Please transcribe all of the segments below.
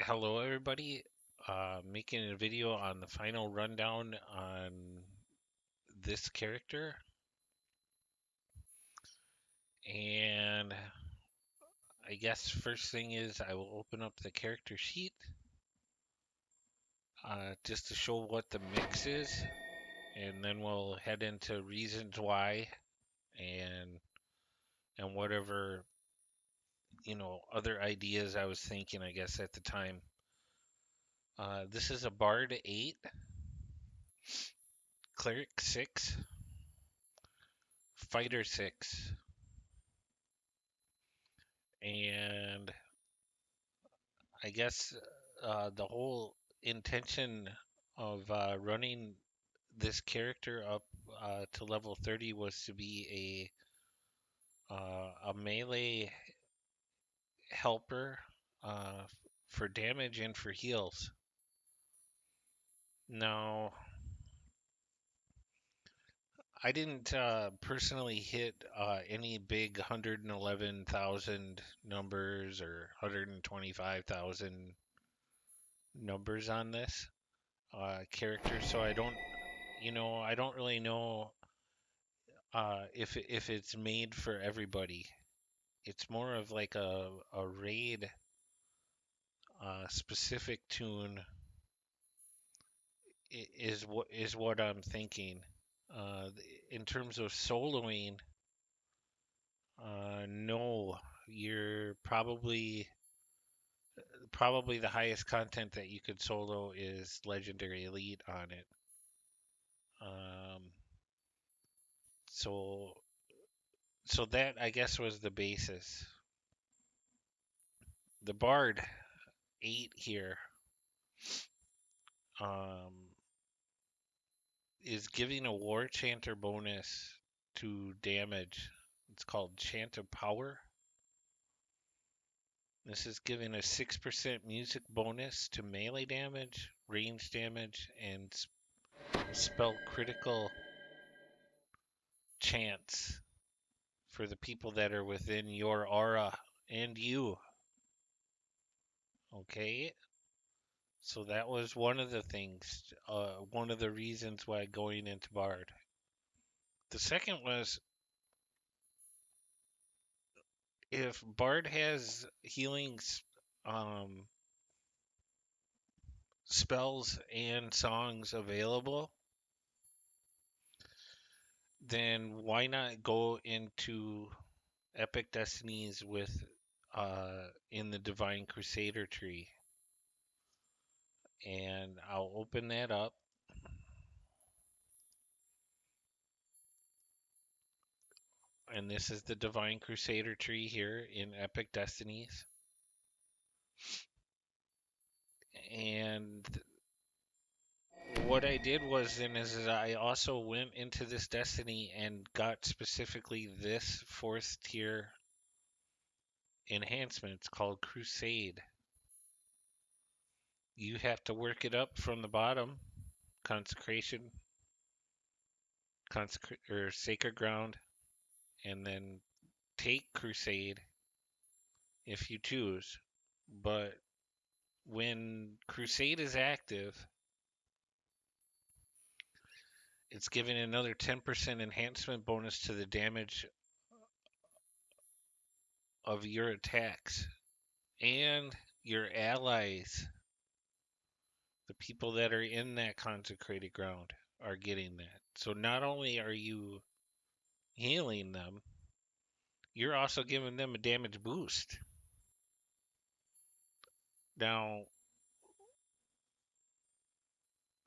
Hello, everybody. Making a video on the final rundown on this character. And I guess first thing is I will open up the character sheet just to show what the mix is. And then we'll head into reasons why and whatever, other ideas I was thinking, I guess, at the time. This is a Bard 8, Cleric 6, Fighter 6, and I guess the whole intention of running this character up to level 30 was to be a melee helper for damage and for heals. Now, I didn't personally hit any big 111,000 numbers or 125,000 numbers on this character, so I don't really know if it's made for everybody. It's more of like a raid specific tune is what I'm thinking. Uh, in terms of soloing, no, you're probably the highest content that you could solo is Legendary Elite on it. Um, so so that I guess was the basis. The Bard 8 here um, is giving a warchanter bonus to damage. It's called Chant of Power. This is giving a 6% music bonus to melee damage, range damage, and spell critical chants for the people that are within your aura and you. Okay? So that was one of the things, one of the reasons why going into Bard. The second was if Bard has healing um, spells and songs available, then why not go into Epic Destinies with in the Divine Crusader tree? And I'll open that up. And this is the Divine Crusader tree here in Epic Destinies. And what I did was then is I also went into this Destiny and got specifically this fourth tier enhancement. It's called Crusade. You have to work it up from the bottom. Consecration, or Sacred Ground, and then take Crusade if you choose. But when Crusade is active, it's giving another 10% enhancement bonus to the damage of your attacks and your allies. The people that are in that consecrated ground are getting that. So not only are you healing them, you're also giving them a damage boost. Now,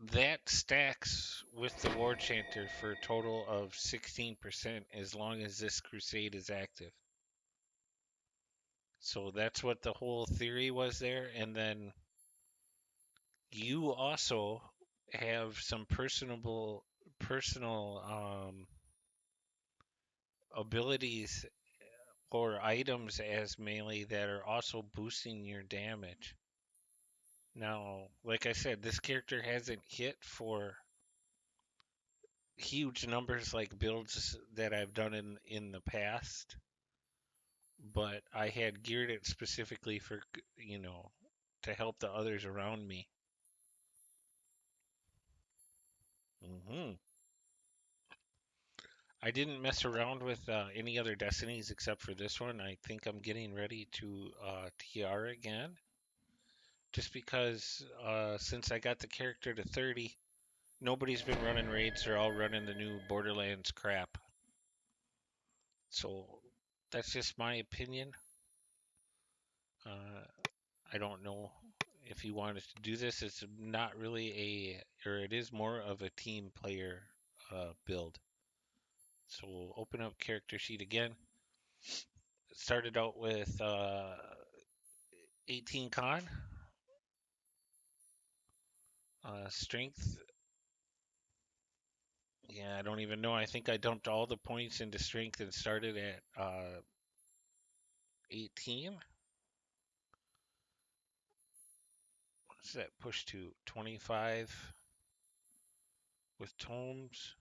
that stacks with the warchanter for a total of 16% as long as this crusade is active. So that's what the whole theory was there. And then you also have some personal abilities or items as melee that are also boosting your damage. Now, like I said, this character hasn't hit for huge numbers like builds that I've done in the past, but I had geared it specifically for, you know, to help the others around me. hmm I didn't mess around with any other destinies except for this one. I think I'm getting ready to TR again, just because since I got the character to 30, nobody's been running raids. They're all running the new Borderlands crap. So that's just my opinion. Uh, I don't know if you wanted to do this. It's not really or it is more of a team player build. So we'll open up character sheet again. It started out with 18 con, strength. Yeah, I don't even know. I think I dumped all the points into strength and started at 18. What's that push to? 25 with tomes.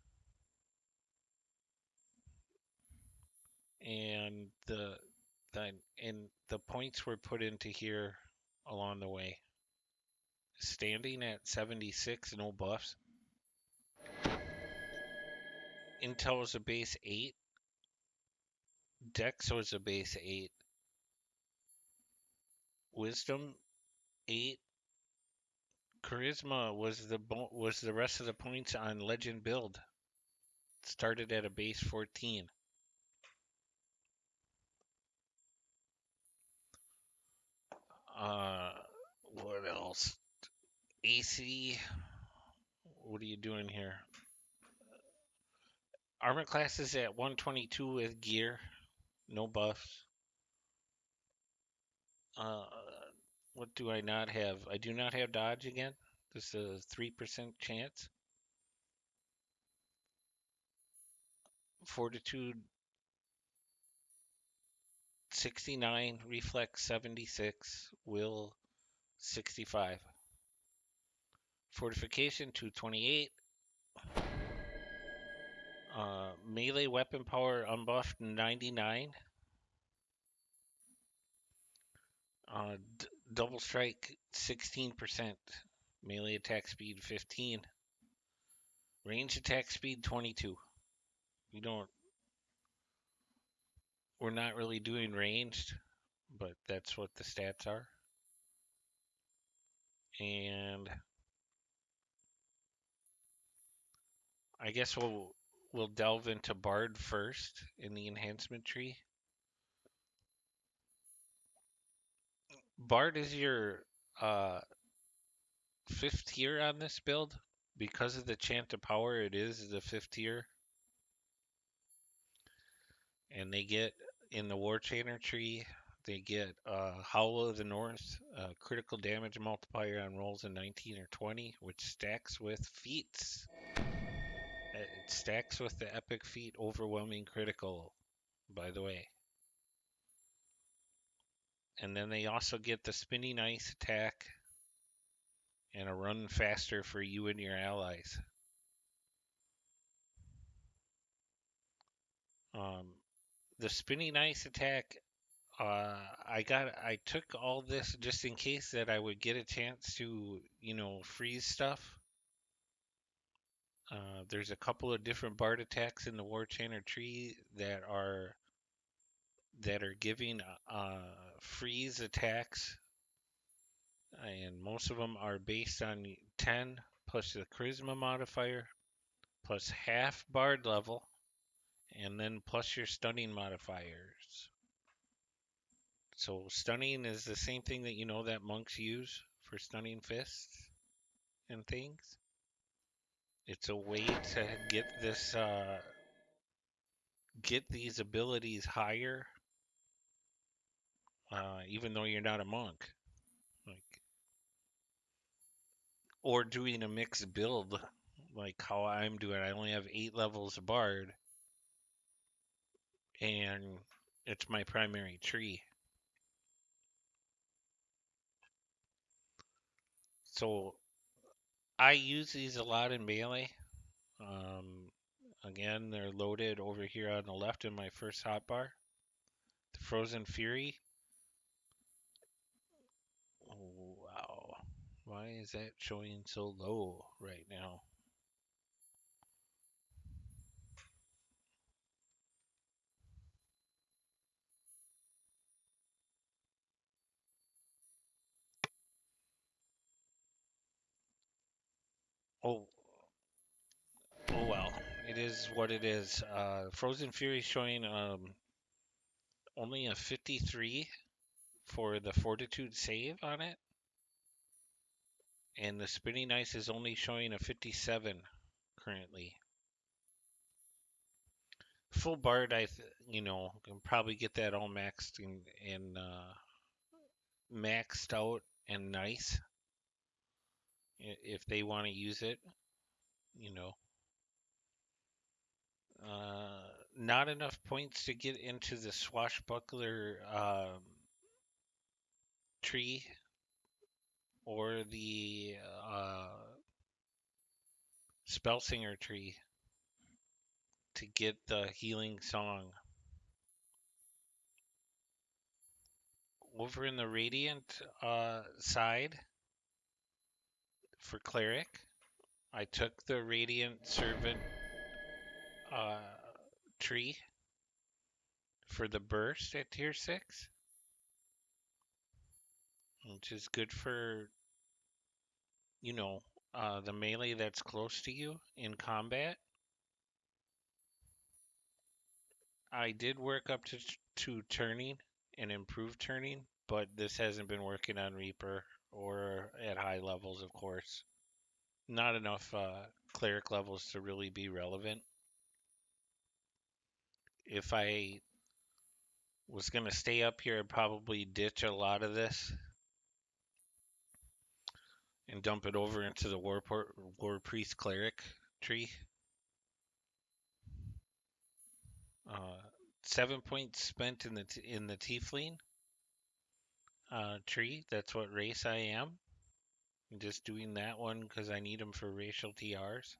And the and the points were put into here along the way. Standing at 76, no buffs. Intel is a base 8. Dex was a base 8. Wisdom 8. Charisma was the rest of the points on Legend build. Started at a base 14. Uh, what else? AC. What are you doing here? Armor class is at 122 with gear, no buffs. Uh, what do I not have? I do not have dodge again. This is a 3% chance. Fortitude 69, reflex 76, will 65. Fortification 228. Melee weapon power unbuffed 99. Double strike 16%. Melee attack speed 15. Range attack speed 22. We're not really doing ranged, but that's what the stats are. And I guess we'll delve into Bard first in the enhancement tree. Bard is your fifth tier on this build. Because of the chant of power, it is the fifth tier. And they get in the warchanter tree, they get Howl of the North, critical damage multiplier on rolls of 19 or 20, which stacks with feats. It stacks with the epic feat overwhelming critical, by the way. And then they also get the spinning ice attack and a run faster for you and your allies. The spinning ice attack, I took all this just in case that I would get a chance to, freeze stuff. There's a couple of different bard attacks in the warchanter tree that are giving freeze attacks, and most of them are based on 10 plus the charisma modifier plus half bard level, and then plus your stunning modifiers. So stunning is the same thing that monks use for stunning fists and things. It's a way to get these abilities higher, even though you're not a monk, like, or doing a mixed build, like how I'm doing. I only have 8 levels of bard, and it's my primary tree. So I use these a lot in melee. Again, they're loaded over here on the left in my first hotbar. The Frozen Fury. Why is that showing so low right now? Oh, oh well. It is what it is. Frozen Fury showing only a 53 for the Fortitude save on it, and the Spinning Ice is only showing a 57 currently. Full Bard, can probably get that all and maxed out and nice if they want to use it. You know, not enough points to get into the Swashbuckler tree or the Spellsinger tree to get the healing song. Over in the Radiant side for Cleric, I took the Radiant Servant uh, tree for the burst at tier 6, which is good for, you know, the melee that's close to you in combat. I did work up to turning and improve turning, but this hasn't been working on Reaper or at high levels, of course. Not enough cleric levels to really be relevant. If I was going to stay up here, I'd probably ditch a lot of this and dump it over into the War Priest Cleric tree. 7 points spent in the Tiefling tree. That's what race I am. I'm just doing that one because I need them for racial TRs.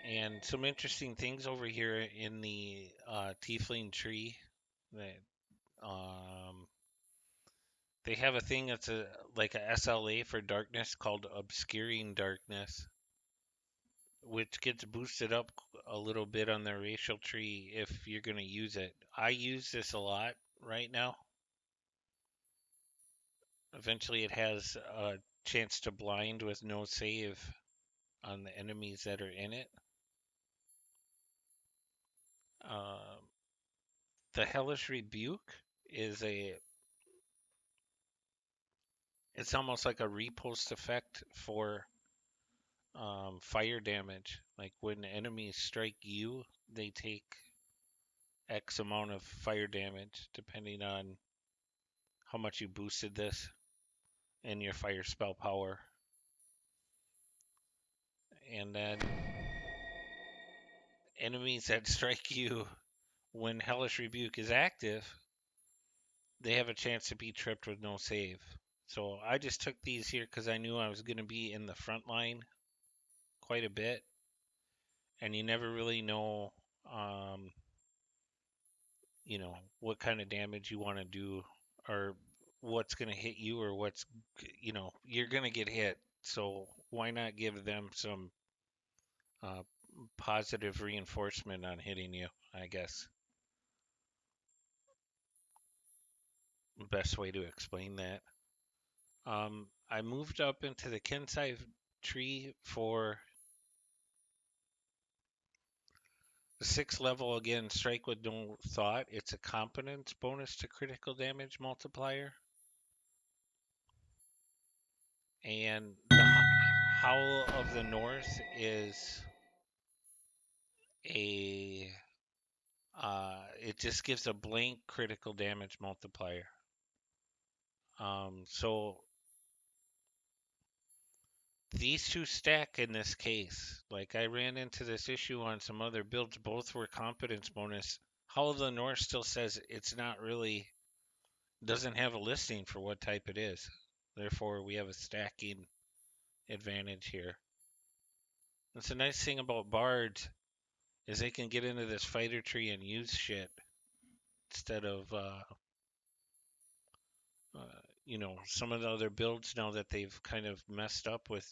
And some interesting things over here in the Tiefling tree that they have a thing that's like a SLA for darkness called Obscuring Darkness, which gets boosted up a little bit on the racial tree if you're going to use it. I use this a lot right now. Eventually, it has a chance to blind with no save on the enemies that are in it. Uh, the Hellish Rebuke is it's almost like a repost effect for fire damage. Like when enemies strike you, they take X amount of fire damage depending on how much you boosted this and your fire spell power. And then enemies that strike you when Hellish Rebuke is active, they have a chance to be tripped with no save. So I just took these here because I knew I was going to be in the front line quite a bit. And you never really know, what kind of damage you want to do or what's going to hit you or you're going to get hit. So why not give them some uh, positive reinforcement on hitting you, I guess. Best way to explain that. I moved up into the Kensai tree for the 6th level again, strike with no thought. It's a competence bonus to critical damage multiplier. And the Howl of the North is it just gives a blank critical damage multiplier. So these two stack in this case. Like I ran into this issue on some other builds, both were competence bonus. Howl of the North still says it's not really, doesn't have a listing for what type it is. Therefore, we have a stacking advantage here. That's the nice thing about bards is they can get into this fighter tree and use shit instead of some of the other builds now that they've kind of messed up with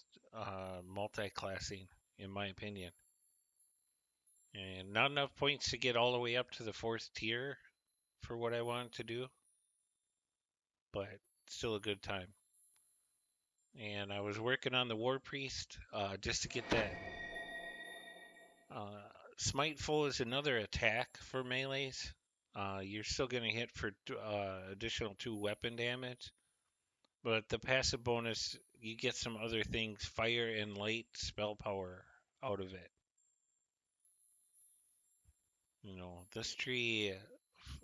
multi-classing, in my opinion. And not enough points to get all the way up to the fourth tier for what I wanted to do, but still a good time. And I was working on the War Priest just to get that. Smiteful is another attack for melees. You're still going to hit for additional 2 weapon damage. But the passive bonus, you get some other things, fire and light spell power out of it. This tree,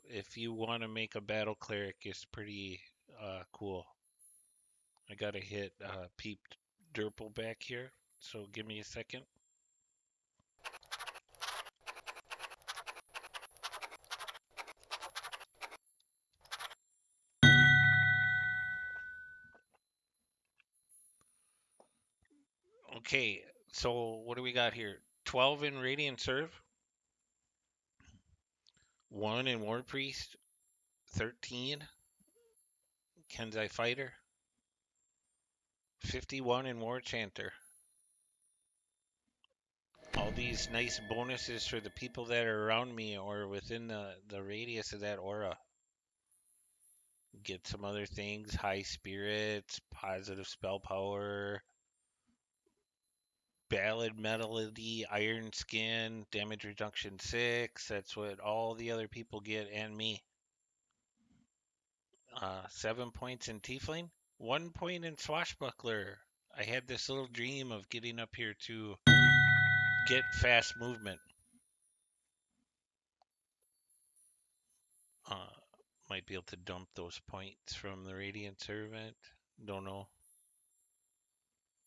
if you want to make a battle cleric, is pretty cool. I gotta hit Peep Durple back here, so give me a second. Okay, so what do we got here? 12 in Radiant Serve, 1 in War Priest, 13 Kenzai Fighter, 51 in Warchanter. All these nice bonuses for the people that are around me or within the radius of that aura. Get some other things, high spirits, positive spell power, ballad melody, iron skin, damage reduction 6. That's what all the other people get and me. 7 points in tiefling, 1 point in swashbuckler. I had this little dream of getting up here to get fast movement. Uh, might be able to dump those points from the Radiant Servant. Don't know.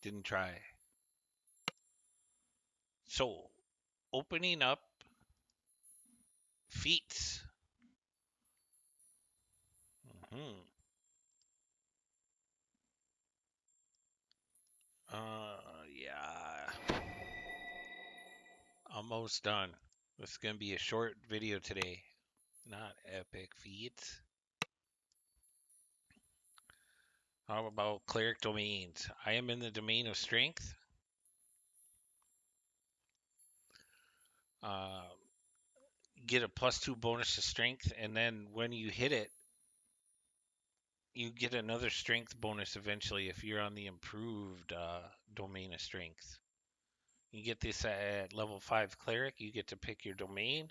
Didn't try. So, opening up feats. Hmm. Yeah. Almost done. This is going to be a short video today. Not epic feats. How about cleric domains? I am in the domain of strength. Uh, get a +2 bonus to strength, and then when you hit it, you get another strength bonus eventually if you're on the improved domain of strength. You get this at level 5 cleric. You get to pick your domain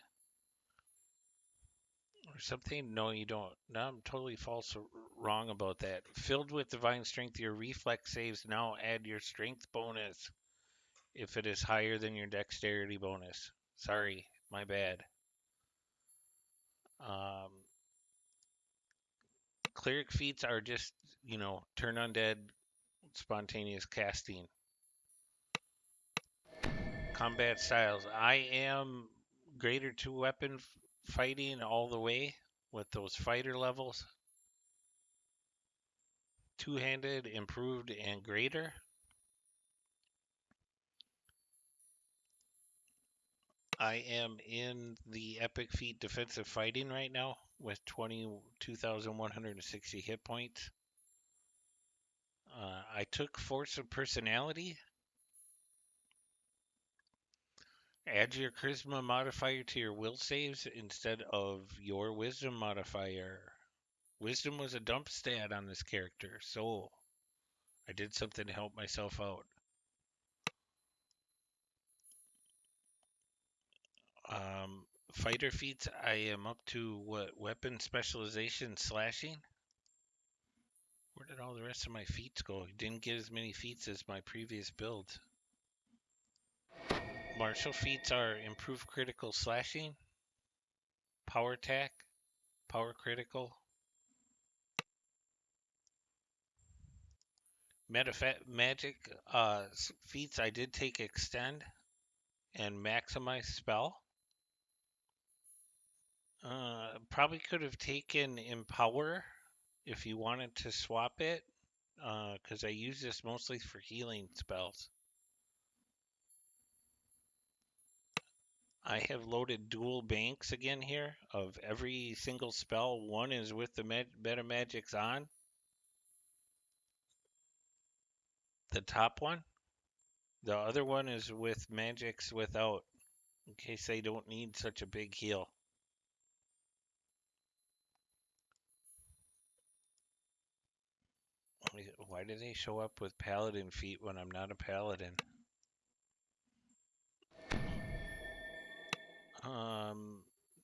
or something. No, you don't. No, I'm totally false or wrong about that. Filled with divine strength, your reflex saves now add your strength bonus if it is higher than your dexterity bonus. Sorry, my bad. Um, Cleric feats are just, turn undead, spontaneous casting. Combat styles. I am greater 2 weapon fighting all the way with those fighter levels. 2-handed, improved, and greater. I am in the epic feat defensive fighting right now with 22,160 hit points. I took force of personality. Add your charisma modifier to your will saves instead of your wisdom modifier. Wisdom was a dump stat on this character, so I did something to help myself out. Fighter feats, I am up to what? Weapon specialization slashing? Where did all the rest of my feats go? Didn't get as many feats as my previous build. Martial feats are improved critical slashing, power attack, power critical. Magic feats, I did take extend and maximize spell. Probably could have taken empower if you wanted to swap it, because I use this mostly for healing spells. I have loaded dual banks again here of every single spell. One is with the meta magics on, The top one. The other one is with magics without, in case they don't need such a big heal. Why do they show up with paladin feet when I'm not a paladin?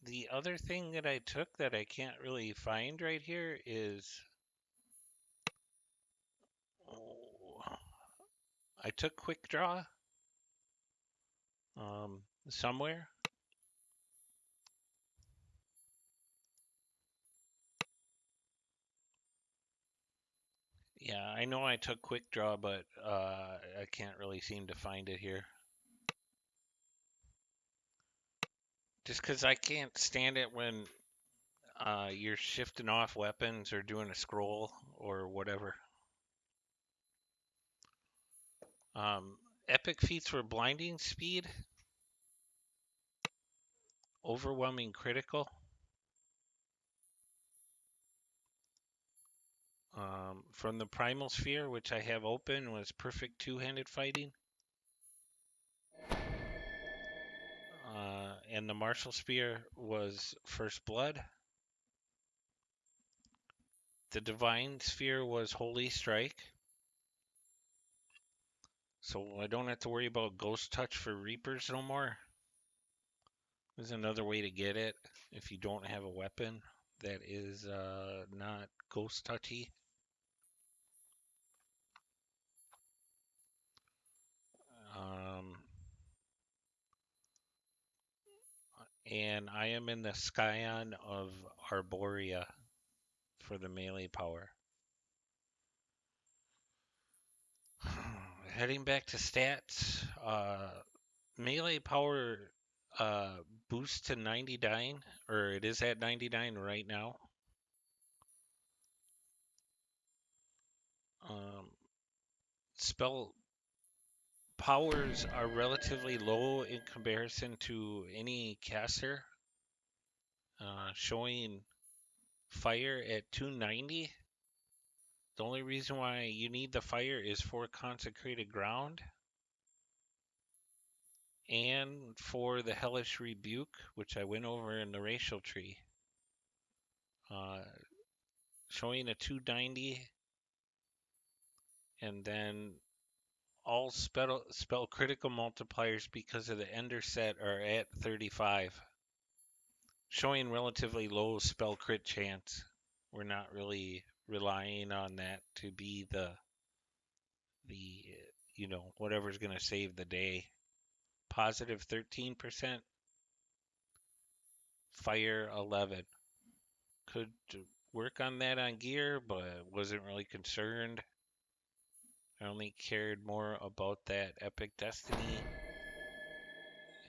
The other thing that I took that I can't really find right here is, oh, I took quick draw somewhere. Yeah, I know I took quick draw, but I can't really seem to find it here. Just because I can't stand it when you're shifting off weapons or doing a scroll or whatever. Epic feats were blinding speed, overwhelming critical, from the primal sphere, which I have open, was perfect two-handed fighting. And the martial spear was first blood. The divine sphere was holy strike. So I don't have to worry about ghost touch for reapers no more. There's another way to get it if you don't have a weapon that is not ghost touchy. And I am in the Scion of Arborea for the melee power. Heading back to stats, melee power boosts to 99, or it is at 99 right now. Spell powers are relatively low in comparison to any caster, showing fire at 290. The only reason why you need the fire is for consecrated ground and for the hellish rebuke, which I went over in the racial tree. Showing a 290, and then all spell critical multipliers because of the ender set are at 35, showing relatively low spell crit chance. We're not really relying on that to be the whatever's going to save the day. Positive 13%, fire 11. Could work on that on gear, but wasn't really concerned. I only cared more about that epic destiny,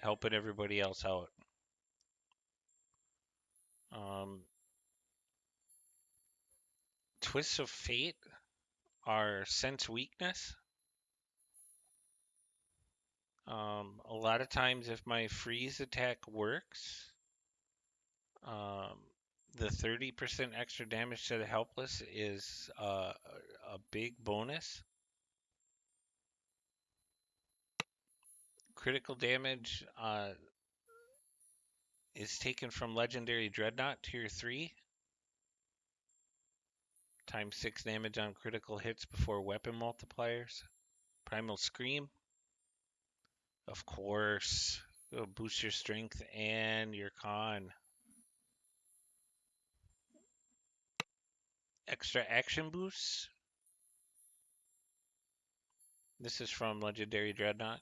helping everybody else out. Twists of fate are sense weakness. A lot of times, if my freeze attack works, the 30% extra damage to the helpless is a big bonus. Critical damage is taken from Legendary Dreadnought Tier 3. Times 6 damage on critical hits before weapon multipliers. Primal Scream, of course, it'll boost your strength and your con. Extra action boosts. This is from Legendary Dreadnought.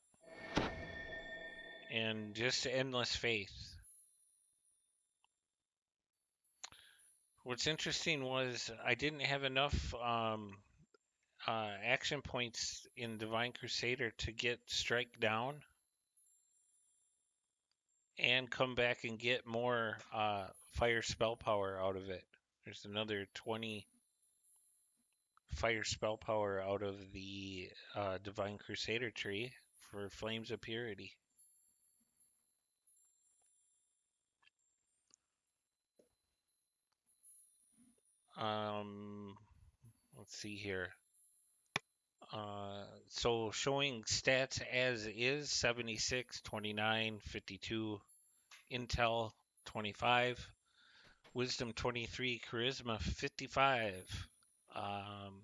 And just Endless Faith. What's interesting was I didn't have enough action points in Divine Crusader to get Strike Down and come back and get more fire spell power out of it. There's another 20 fire spell power out of the Divine Crusader tree for Flames of Purity. Let's see here. So showing stats as is 76, 29, 52, Intel 25, Wisdom 23, Charisma 55. Um,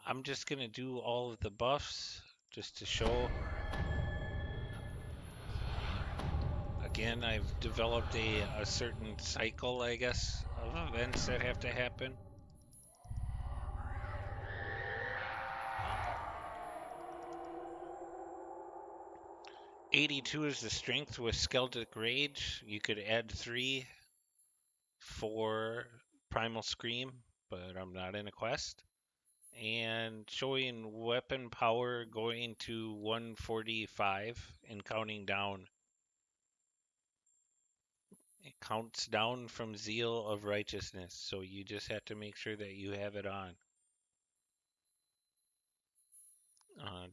I'm just going to do all of the buffs just to show. Again, I've developed a certain cycle, I guess, of events that have to happen. 82 is the strength with Skeldic Rage. You could add 3 for Primal Scream, but I'm not in a quest. And showing weapon power going to 145 and counting down. It counts down from Zeal of Righteousness, so you just have to make sure that you have it on.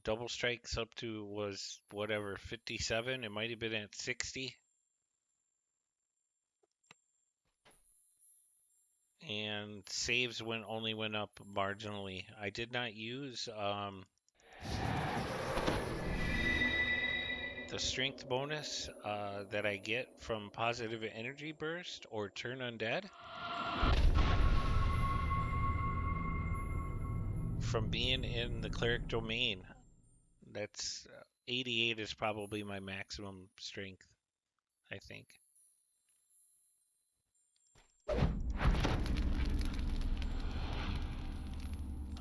Double strikes up to was whatever 57. It might have been at 60. And saves only went up marginally. I did not use the strength bonus that I get from positive energy burst or turn undead from being in the cleric domain. That's 88 is probably my maximum strength, I think.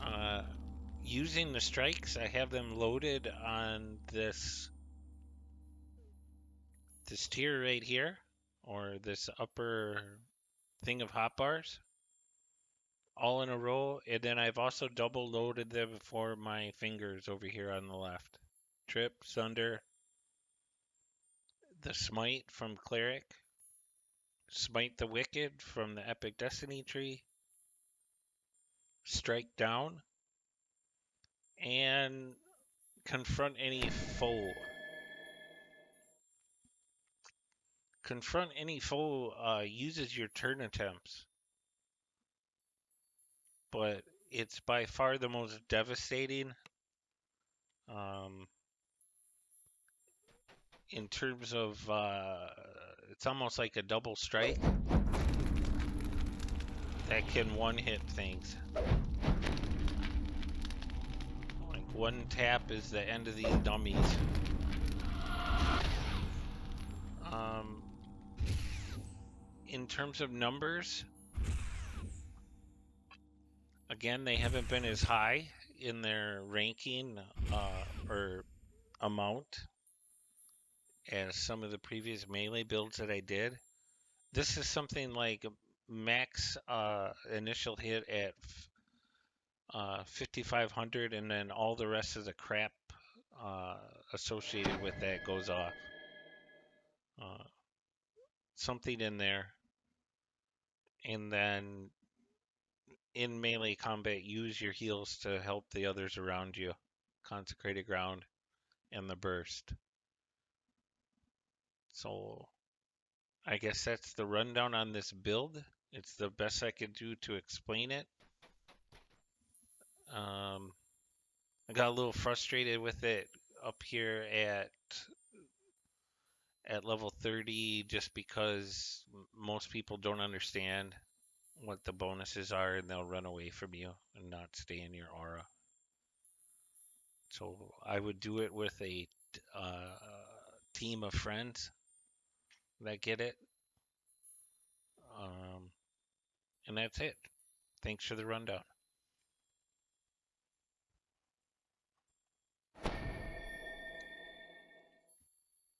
Uh, Using the strikes, I have them loaded on this tier right here, or this upper thing of hotbars, all in a row. And then I've also double loaded them for my fingers over here on the left. Trip, Sunder, the Smite from Cleric, Smite the Wicked from the Epic Destiny tree, Strike Down, and Confront any foe. Confront any foe uses your turn attempts, but it's by far the most devastating in terms of it's almost like a double strike that can one hit things. Like one tap is the end of these dummies. In terms of numbers, again, they haven't been as high in their ranking or amount as some of the previous melee builds that I did. This is something like max initial hit at 5,500, and then all the rest of the crap associated with that goes off. Something in there. And then in melee combat, use your heals to help the others around you. Consecrated Ground and the Burst. So I guess that's the rundown on this build. It's the best I could do to explain it. I got a little frustrated with it up here at level 30 just because most people don't understand what the bonuses are and they'll run away from you and not stay in your aura. So I would do it with a team of friends that get it. And that's it. Thanks for the rundown.